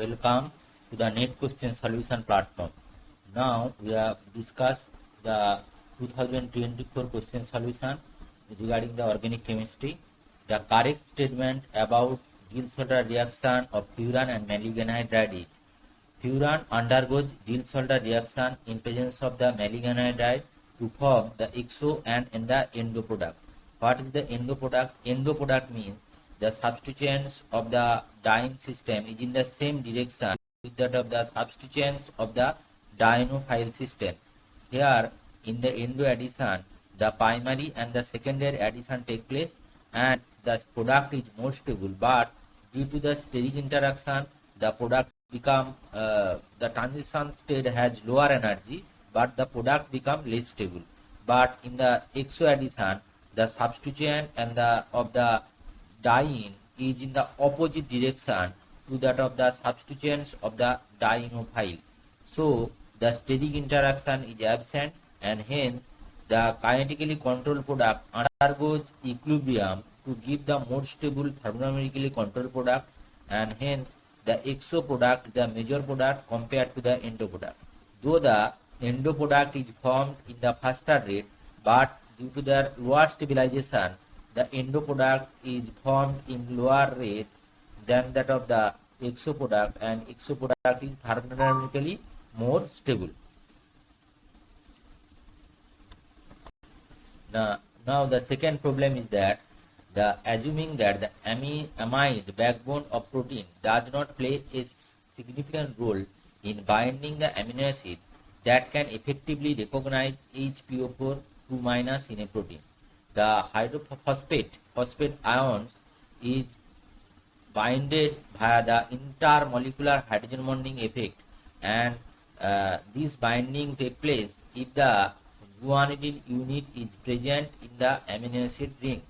welcome to the Net Question Solution platform. Now we have discussed the 2024 question solution regarding the organic chemistry. The correct statement about Diels-Alder reaction of furan and maleic anhydride is: furan undergoes Diels-Alder reaction in presence of the maleic anhydride to form the exo and the endo product. What is the endo product? Endo product means the substituents of the diene system is in the same direction with that of the substituents of the dienophile system. Here in the endo addition, the primary and the secondary addition take place and the product is more stable, but due to the steric interaction, the product become the transition state has lower energy, but the product become less stable. But in the exo addition, the substituent and the of the diene is in the opposite direction to that of the substituents of the dienophile. So the steric interaction is absent and hence the kinetically controlled product undergoes equilibrium to give the more stable thermodynamically controlled product, and hence the exo product is the major product compared to the endo product. Though the endo product is formed in the faster rate, but due to their lower stabilization, the endo product is formed in lower rate than that of the exo product, and exo product is thermodynamically more stable. Now the second problem is that assuming that the amide backbone of protein does not play a significant role in binding the amino acid that can effectively recognize HPO4 2- in a protein. The phosphate ions is binded via the intermolecular hydrogen bonding effect, and this binding takes place if the guanidine unit is present in the amino acid ring.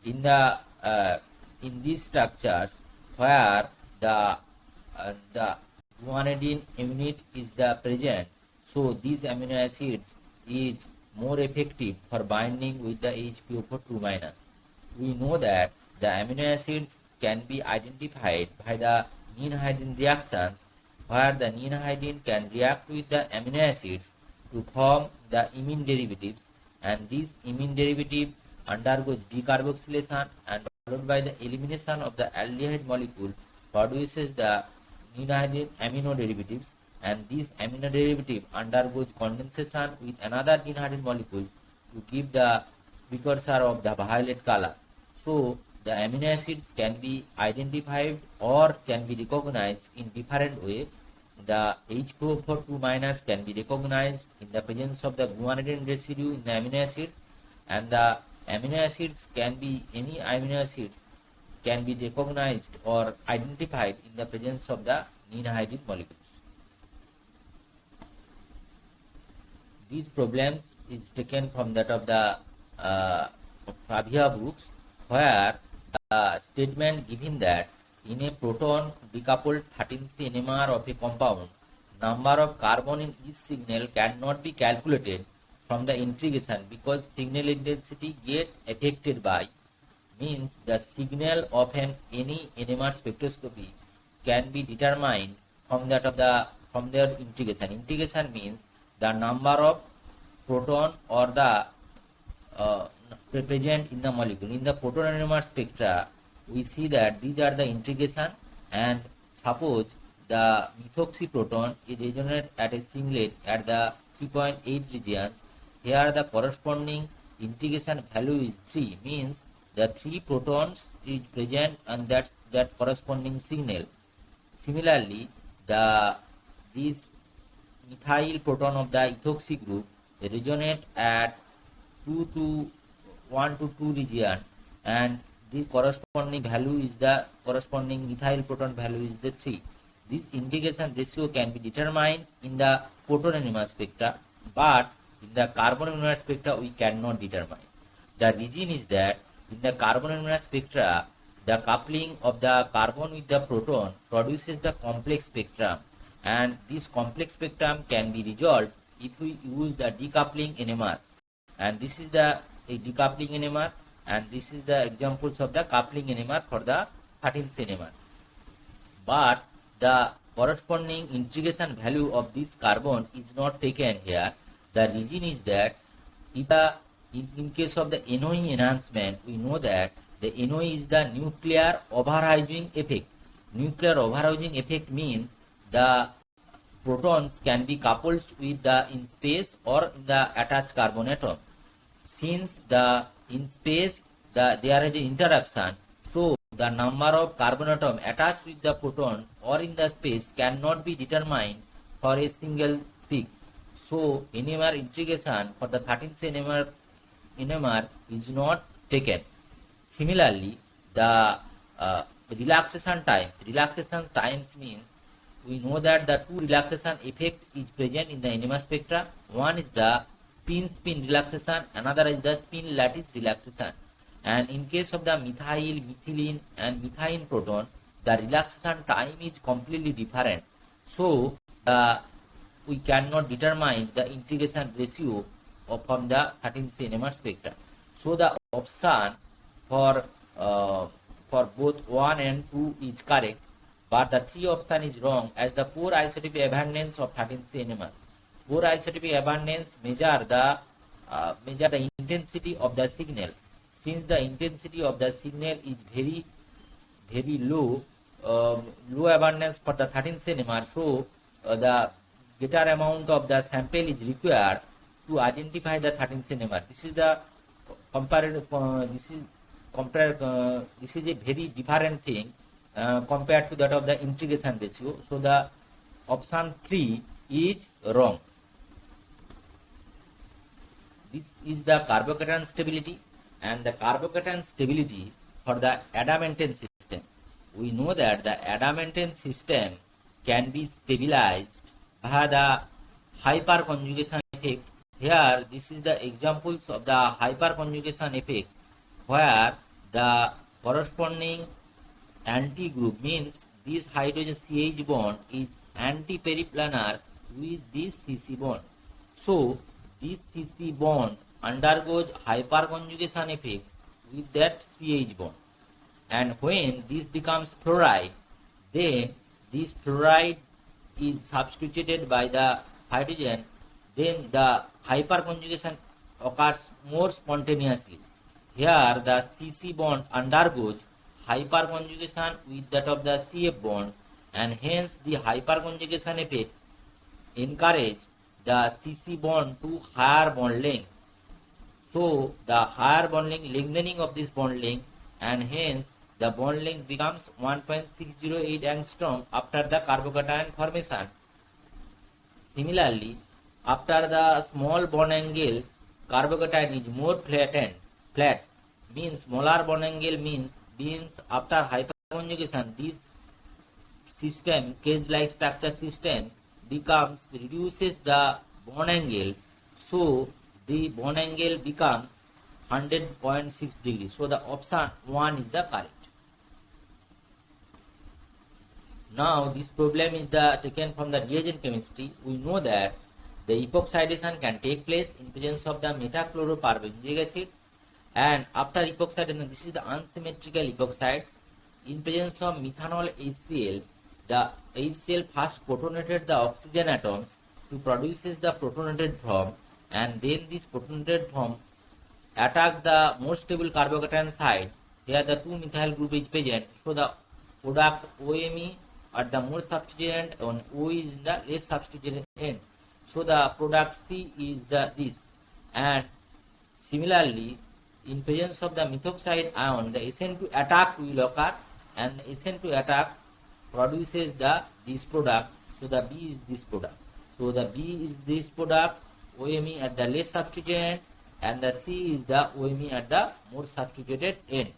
In these structures where the guanidine unit is the present, so these amino acids is more effective for binding with the HPO4 2-. We know that the amino acids can be identified by the Nein-Heyden reactions, where the Nein-Heyden can react with the amino acids to form the imine derivatives, and these imine derivative undergoes decarboxylation and followed by the elimination of the aldehyde molecule produces the Nein-Heyden amino derivatives, and this amino derivative undergoes condensation with another Nein-Heyden molecule to give the precursor of the violet color. So the amino acids can be identified or can be recognized in different way. The HPO4 2- can be recognized in the presence of the guanidine residue in the amino acids, and the amino acids can be any amino acids can be recognized or identified in the presence of the Nein-Heyden molecules. These problems is taken from that of the Pavia books, where the statement given that in a proton decoupled 13C NMR of a compound, number of carbon in each signal cannot be calculated from the integration because signal intensity get affected by, means the signal of any NMR spectroscopy can be determined from that of the from their integration. Integration means the number of proton or the present in the molecule. In the proton NMR spectra, we see that these are the integration, and suppose the methoxy proton is resonate at a singlet at the 3.8 regions. Here the corresponding integration value is 3, means the 3 protons is present on that corresponding signal. Similarly, this methyl proton of the ethoxy group resonate at 1 to 2 region, and the corresponding value is the corresponding methyl proton value is the 3. This integration ratio can be determined in the proton NMR spectra, but in the carbon NMR spectra we cannot determine. The reason is that in the carbon NMR spectra, the coupling of the carbon with the proton produces the complex spectrum, and this complex spectrum can be resolved if we use the decoupling NMR. And this is the decoupling NMR, and this is the examples of the coupling NMR for the 13C NMR. But the corresponding integration value of this carbon is not taken here. The reason is that if in case of the NOE enhancement, we know that the NOE is the nuclear overhousing effect. Nuclear overhousing effect means the protons can be coupled with the in space or in the attached carbon atom. Since the in space there is an interaction, so the number of carbon atom attached with the proton or in the space cannot be determined for a single peak. So NMR integration for the 13th NMR is not taken. Similarly, the relaxation times means we know that the two relaxation effect is present in the NMR spectra. One is the spin-spin relaxation, another is the spin lattice relaxation. And in case of the methyl, methylene and methane proton, the relaxation time is completely different. So we cannot determine the integration ratio from the 13th NMR spectra. So the option for both 1 and 2 is correct, but the 3 option is wrong, as the core isotopic abundance of 13th NMR. Core isotopic abundance measure the intensity of the signal. Since the intensity of the signal is very low, low abundance for the 13th NMR, so the greater amount of the sample is required to identify the 13th NMR. This is the this is a very different thing compared to that of the integration ratio. So the option 3 is wrong. This is the carbocation stability, and the carbocation stability for the adamantane system. We know that the adamantane system can be stabilized by the hyperconjugation effect. Here, this is the examples of the hyperconjugation effect, where the corresponding anti-group means this hydrogen CH bond is anti-periplanar with this CC bond. So, this CC bond undergoes hyperconjugation effect with that CH bond. And when this becomes fluoride, then this fluoride is substituted by the hydrogen, then the hyperconjugation occurs more spontaneously. Here the CC bond undergoes hyperconjugation with that of the CF bond, and hence the hyperconjugation effect encourages the CC bond to higher bond length. So the higher bond length, lengthening of this bond length, and hence the bond length becomes 1.608 angstrom after the carbocation formation. Similarly, after the small bond angle, carbocation is more flat, means molar bond angle means after hyperconjugation, this system, cage-like structure system reduces the bond angle, so the bond angle becomes 100.6 degrees. So the option 1 is the correct. Now this problem is taken from the reagent chemistry. We know that the epoxidation can take place in presence of the metachloroperbenzoic acid, and after epoxidation, this is the unsymmetrical epoxides. In presence of methanol HCl, the HCl first protonated the oxygen atoms to produces the protonated form, and then this protonated form attack the more stable carbocation side. Here the 2 methyl group is present, so the product OMe at the more substituent and O is in the less substituent end. So the product C is this. And similarly, in presence of the methoxide ion, the SN2 attack will occur, and SN2 attack produces this product. So the B is this product. So the B is this product, OMe at the less substituent, and the C is the OMe at the more substituted end.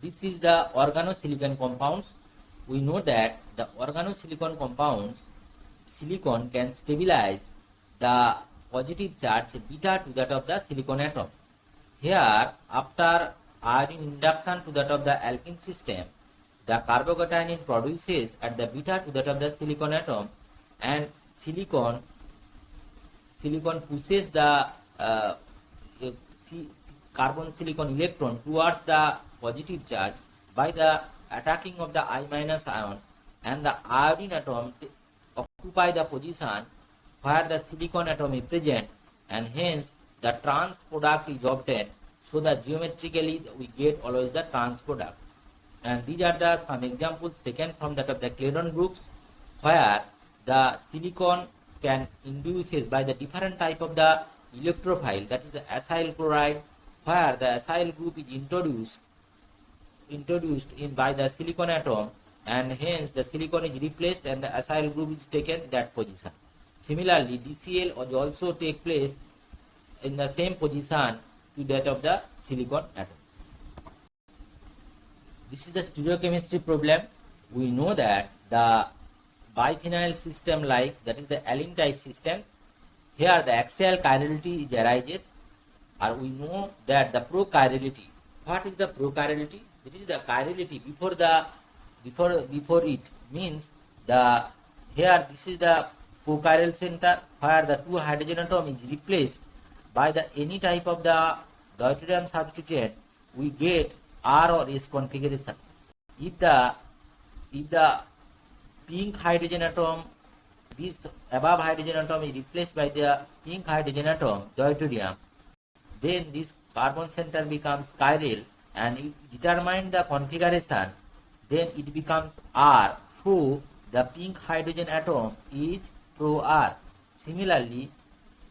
This is the organosilicon compounds. We know that the organosilicon compounds, silicon can stabilize the positive charge beta to that of the silicon atom. Here, after iodine induction to that of the alkene system, the carbocation produces at the beta to that of the silicon atom, and silicon pushes the carbon silicon electron towards the positive charge by the attacking of the I minus ion, and the iodine atom occupy the position where the silicon atom is present, and hence the trans product is obtained. So that geometrically we get always the trans product. And these are the some examples taken from that of the Claydon groups, where the silicon can induces by the different type of the electrophile, that is the acyl chloride, where the acyl group is introduced in by the silicon atom, and hence the silicon is replaced and the acyl group is taken that position. Similarly, DCl will also take place in the same position to that of the silicon atom. This is the stereochemistry problem. We know that the biphenyl system, like that is the allyl type systems, here the axial chirality arises, or we know that the prochirality. What is the prochirality? It is the chirality before it means the here this is the prochiral center, where the two hydrogen atom is replaced by the any type of the deuterium substituent. We get R or S configuration. If the pink hydrogen atom, this above hydrogen atom is replaced by the pink hydrogen atom, deuterium, then this carbon center becomes chiral, and if determine the configuration, then it becomes R. So the pink hydrogen atom is pro-R. Similarly,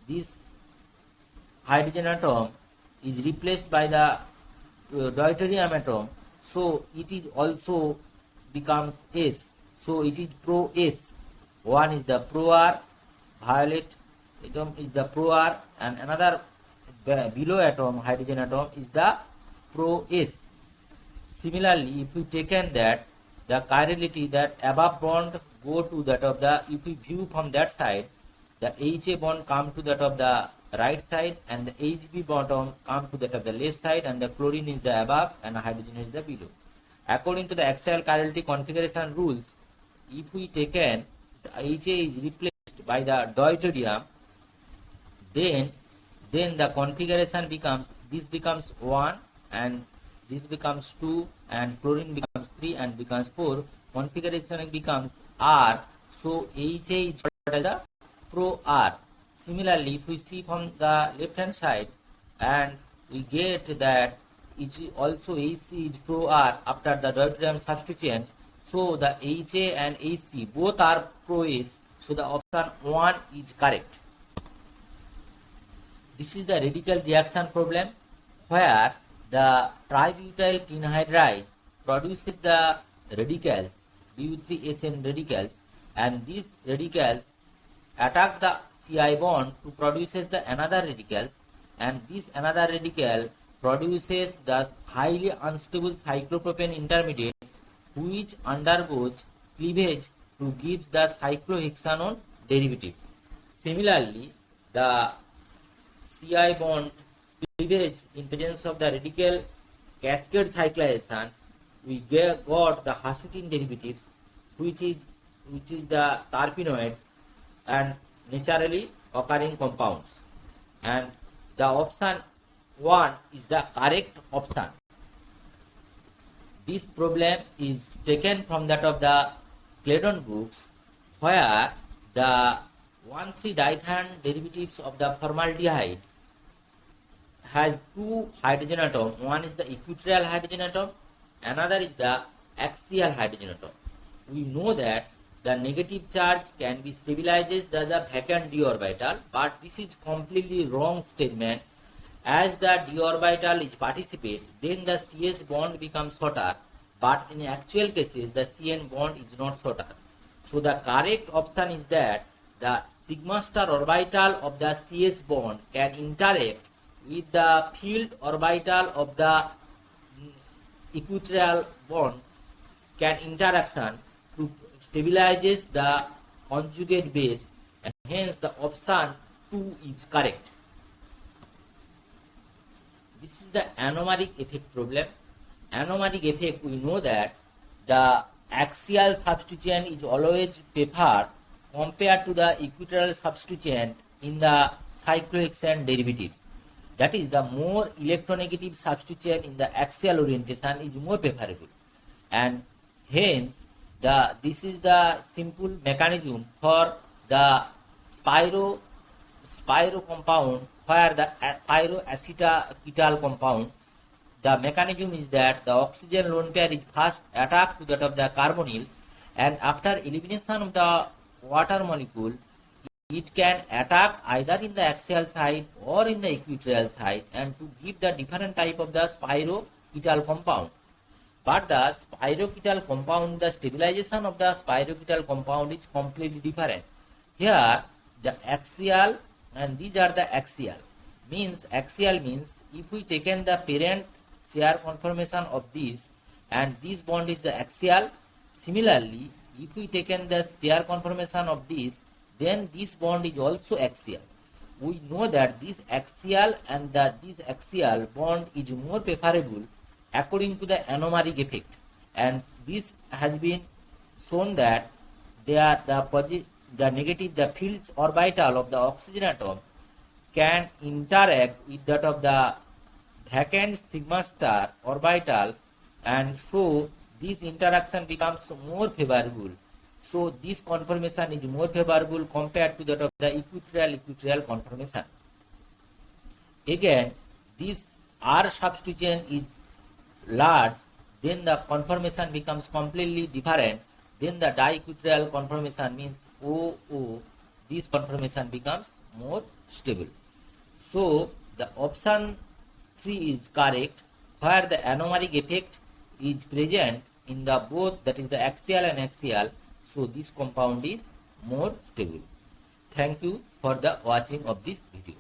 this hydrogen atom is replaced by the deuterium atom, so it is also becomes S. So it is pro-S. One is the pro-R, violet atom is the pro-R, and another below atom, hydrogen atom, is the pro-S. Similarly, if we taken that the chirality, that above bond go to that of the, if we view from that side, the HA bond come to that of the right side, and the HB bond come to that of the left side, and the chlorine is the above and the hydrogen is the below. According to the axial chirality configuration rules, if we taken the HA is replaced by the deuterium, then the configuration becomes, this becomes 1 and this becomes 2 and chlorine becomes 3 and becomes 4. Configuration becomes R. So HA is called as the pro-R. Similarly, if we see from the left hand side, and we get that it is also AC is pro-R after the deuterium substituents, so the HA and AC both are pro-S, so the option 1 is correct. This is the radical reaction problem, where the tributyl clinhydride produces the radicals, Bu3SN radicals, and these radicals attack the CI bond to produces the another radicals, and this another radical produces the highly unstable cyclopropane intermediate, which undergoes cleavage to give the cyclohexanone derivative. Similarly, the CI bond cleavage in presence of the radical cascade cyclization, we got the Hasutin derivatives, which is the terpenoids and naturally occurring compounds, and the option 1 is the correct option. This problem is taken from that of the Claydon books, where the 1,3-dithione derivatives of the formaldehyde has two hydrogen atoms. One is the equatorial hydrogen atom, another is the axial hydrogen atom. We know that the negative charge can be stabilized as the vacant d orbital, but this is completely wrong statement. As the d orbital is participate, then the CS bond becomes shorter, but in actual cases the CN bond is not shorter. So the correct option is that the sigma star orbital of the CS bond can interact with the field orbital of the equatorial bond, can interaction to stabilizes the conjugate base, and hence the option 2 is correct. This is the anomeric effect problem. Anomeric effect, we know that the axial substituent is always preferred compared to the equatorial substituent in the cyclohexane derivatives. That is, the more electronegative substituent in the axial orientation is more preferable. and hence this is the simple mechanism for the spiro compound, where the pyroacetyl compound. The mechanism is that the oxygen lone pair is first attached to that of the carbonyl, and after elimination of the water molecule, it can attack either in the axial side or in the equatorial side, and to give the different type of the spiroketal compound. But the spiroketal compound, the stabilization of the spiroketal compound is completely different. Here the axial, and these are the axial. Axial means if we taken the parent chair conformation of this, and this bond is the axial. Similarly, if we taken the chair conformation of this, then this bond is also axial. We know that this axial and this axial bond is more preferable according to the anomeric effect, and this has been shown that the negative, the fields orbital of the oxygen atom can interact with that of the vacant sigma star orbital, and so this interaction becomes more favorable. So this conformation is more favorable compared to that of the equatorial conformation. Again, this R substitution is large, then the conformation becomes completely different. Then the di-equatorial conformation means OO, this conformation becomes more stable. So the option 3 is correct, where the anomeric effect is present in the both, that is the axial and axial. So this compound is more stable. Thank you for the watching of this video.